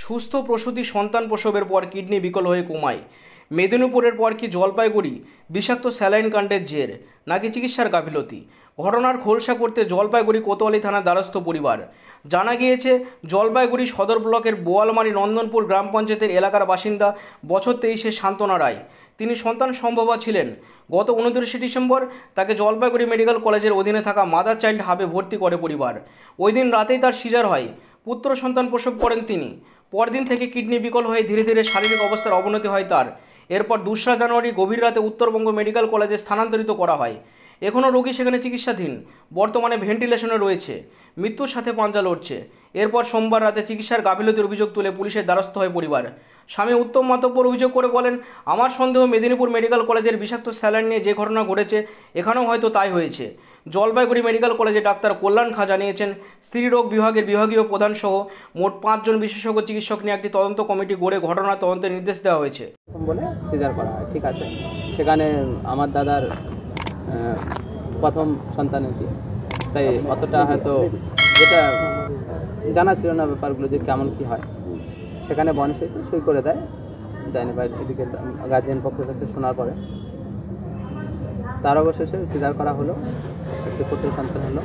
সুস্থ প্রসূতি সন্তান প্রসবের পর কিডনি বিকল হয়ে কোমায়। মেদিনীপুরের পর কি জলপাইগুড়ি? বিষাক্ত স্যালাইন কাণ্ডের জের নাকি চিকিৎসার গাফিলতি? ঘটনার খোলসা করতে জলপাইগুড়ি কোতোয়ালি থানার দ্বারস্থ পরিবার। জানা গিয়েছে, জলপাইগুড়ি সদর ব্লকের বোয়ালমারি নন্দনপুর গ্রাম পঞ্চায়েতের এলাকার বাসিন্দা বছর 23-এর সান্ত্বনা রায়। তিনি সন্তান সম্ভবা ছিলেন। গত 29শে ডিসেম্বর তাকে জলপাইগুড়ি মেডিকেল কলেজের অধীনে থাকা মাদার চাইল্ড হাবে ভর্তি করে পরিবার। ওই দিন রাতেই তার সিজার হয়। পুত্র সন্তান প্রসব করেন তিনি। পরদিন থেকে কিডনি বিকল হয়ে ধীরে ধীরে শারীরিক অবস্থার অবনতি হয় তার। এরপর 2রা জানুয়ারি গভীর রাতে উত্তরবঙ্গ মেডিকেল কলেজে স্থানান্তরিত করা হয়। এখনও রোগী সেখানে চিকিৎসাধীন, বর্তমানে ভেন্টিলেশনে রয়েছে, মৃত্যুর সাথে পাঞ্জা লড়ছে। এরপর সোমবার রাতে চিকিৎসার গাফিলতির অভিযোগ তুলে পুলিশের দ্বারস্থ হয় পরিবার। স্বামী উত্তম মাতব্বর অভিযোগ করে বলেন, আমার সন্দেহ মেদিনীপুর মেডিকেল কলেজের বিষাক্ত স্যালাইন নিয়ে যে ঘটনা ঘটেছে এখানেও হয়তো তাই হয়েছে। জলপাইগুড়ি মেডিকেল কলেজে ডাক্তার কল্যাণ খাঁ জানিয়েছেন, স্ত্রীরোগ বিভাগের বিভাগীয় প্রধান সহ মোট 5 জন বিশেষজ্ঞ চিকিৎসক নিয়ে একটি তদন্ত কমিটি গড়ে ঘটনার তদন্তের নির্দেশ দেওয়া হয়েছে বলে সিজার করা হয়। ঠিক আছে, সেখানে আমার দাদার প্রথম সন্তানেরটি, তাই অতটা হয়তো যেটা জানা ছিল না ব্যাপারগুলো যে কেমন কী হয়। সেখানে বনসই সই করে দেয়নি বা এদিকে গার্জিয়ান পক্ষ থেকে শোনার পরে তার অবশেষে সিজার করা হলো, একটি পুত্র সন্তান হলো।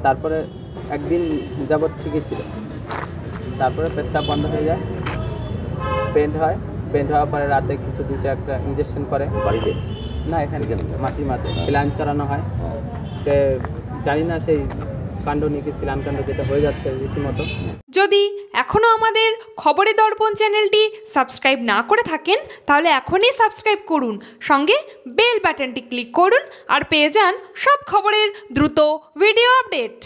তারপরে একদিন যাবৎ ঠিকই ছিল, তারপরে পেচ্ছাপ বন্ধ হয়ে যায়, পেন্ট হওয়ার পরে রাতে কিছু দুইটা একটা ইঞ্জেকশন করে বাড়িতে, না এখানে মাঠে সিলাইন চালানো হয়। সে জানি না সেই কাণ্ড নিয়ে কি সিলাইন কাণ্ড যেটা হয়ে যাচ্ছে রীতিমতো। যদি এখনও আমাদের খবরের দর্পণ চ্যানেলটি সাবস্ক্রাইব না করে থাকেন তাহলে এখনই সাবস্ক্রাইব করুন, সঙ্গে বেল বাটনটি ক্লিক করুন আর পেয়ে যান সব খবরের দ্রুত ভিডিও আপডেট।